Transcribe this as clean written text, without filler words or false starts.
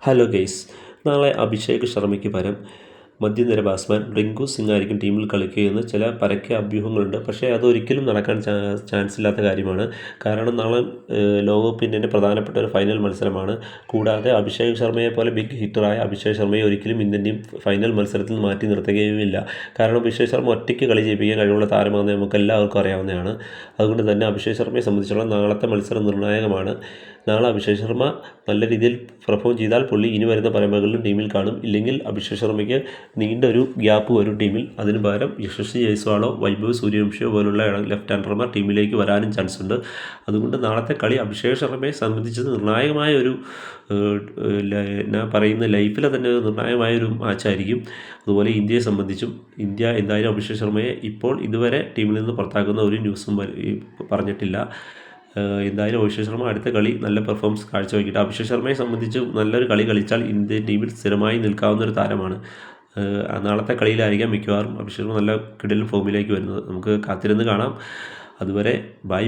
Hello guys, നാളെ അഭിഷേക് ശർമ്മയ്ക്ക് പകരം മധ്യനിര ബാറ്റ്സ്മാൻ റിങ്കു സിംഗ് ആയിരിക്കും ടീമിൽ കളിക്കുകയെന്ന് ചില പരക്കെ അഭ്യൂഹങ്ങളുണ്ട്. പക്ഷേ അതൊരിക്കലും നടക്കാൻ ചാൻസ് ഇല്ലാത്ത കാര്യമാണ്. കാരണം നാളെ ലോകകപ്പ് ഇന്ത്യൻ്റെ പ്രധാനപ്പെട്ട ഒരു ഫൈനൽ മത്സരമാണ്. കൂടാതെ അഭിഷേക് ശർമ്മയെ പോലെ ബിഗ് ഹിറ്ററായ അഭിഷേക് ശർമ്മയെ ഒരിക്കലും ഇന്ത്യൻ ടീം ഫൈനൽ മത്സരത്തിൽ നിന്ന് മാറ്റി നിർത്തുകയുമില്ല. കാരണം അഭിഷേക് ശർമ്മ ഒറ്റയ്ക്ക് കളി ജയിപ്പിക്കാൻ കഴിവുള്ള താരമാണെന്ന് നമുക്ക് എല്ലാവർക്കും അറിയാവുന്നതാണ്. അതുകൊണ്ട് തന്നെ അഭിഷേക് ശർമ്മയെ സംബന്ധിച്ചുള്ള നാളത്തെ മത്സരം നിർണായകമാണ്. നാളെ അഭിഷേക് ശർമ്മ നല്ല രീതിയിൽ പെർഫോം ചെയ്താൽ പുള്ളി ഇനി വരുന്ന പരമ്പരകളിലും ടീമിൽ കാണും. ഇല്ലെങ്കിൽ അഭിഷേക് ശർമ്മയ്ക്ക് നീണ്ട ഒരു ഗ്യാപ്പ് വരും ടീമിൽ. അതിന് പകരം യശസ്വി ജയ്സ്വാളോ വൈഭവ് സൂര്യവംശിയോ പോലുള്ള ലെഫ്റ്റ് ഹാൻഡർമാർ ടീമിലേക്ക് വരാനും ചാൻസ് ഉണ്ട്. അതുകൊണ്ട് നാളത്തെ കളി അഭിഷേക് ശർമ്മയെ സംബന്ധിച്ചത് നിർണായകമായ ഒരു ഞാൻ പറയുന്ന ലൈഫിലെ തന്നെ നിർണായകമായൊരു മാച്ചായിരിക്കും. അതുപോലെ ഇന്ത്യയെ സംബന്ധിച്ചും ഇന്ത്യ എന്തായാലും അഭിഷേക് ശർമ്മയെ ഇപ്പോൾ ഇതുവരെ ടീമിൽ നിന്ന് പുറത്താക്കുന്ന ഒരു ന്യൂസും പറഞ്ഞിട്ടില്ല. എന്തായാലും അഭിഷേക് ശർമ്മ അടുത്ത കളി നല്ല പെർഫോമൻസ് കാഴ്ചവെക്കിട്ട് അഭിഷേക് ശർമ്മയെ സംബന്ധിച്ച് നല്ലൊരു കളി കളിച്ചാൽ ഇന്ത്യൻ ടീമിൽ സ്ഥിരമായി നിൽക്കാവുന്ന ഒരു താരമാണ്. നാളത്തെ കളിയിലായിരിക്കാം മിക്കവാറും അഭിഷേക് ശർമ്മ നല്ല കിടിലൻ ഫോമിലേക്ക് വരുന്നത്. നമുക്ക് കാത്തിരുന്ന് കാണാം. അതുവരെ ബൈ.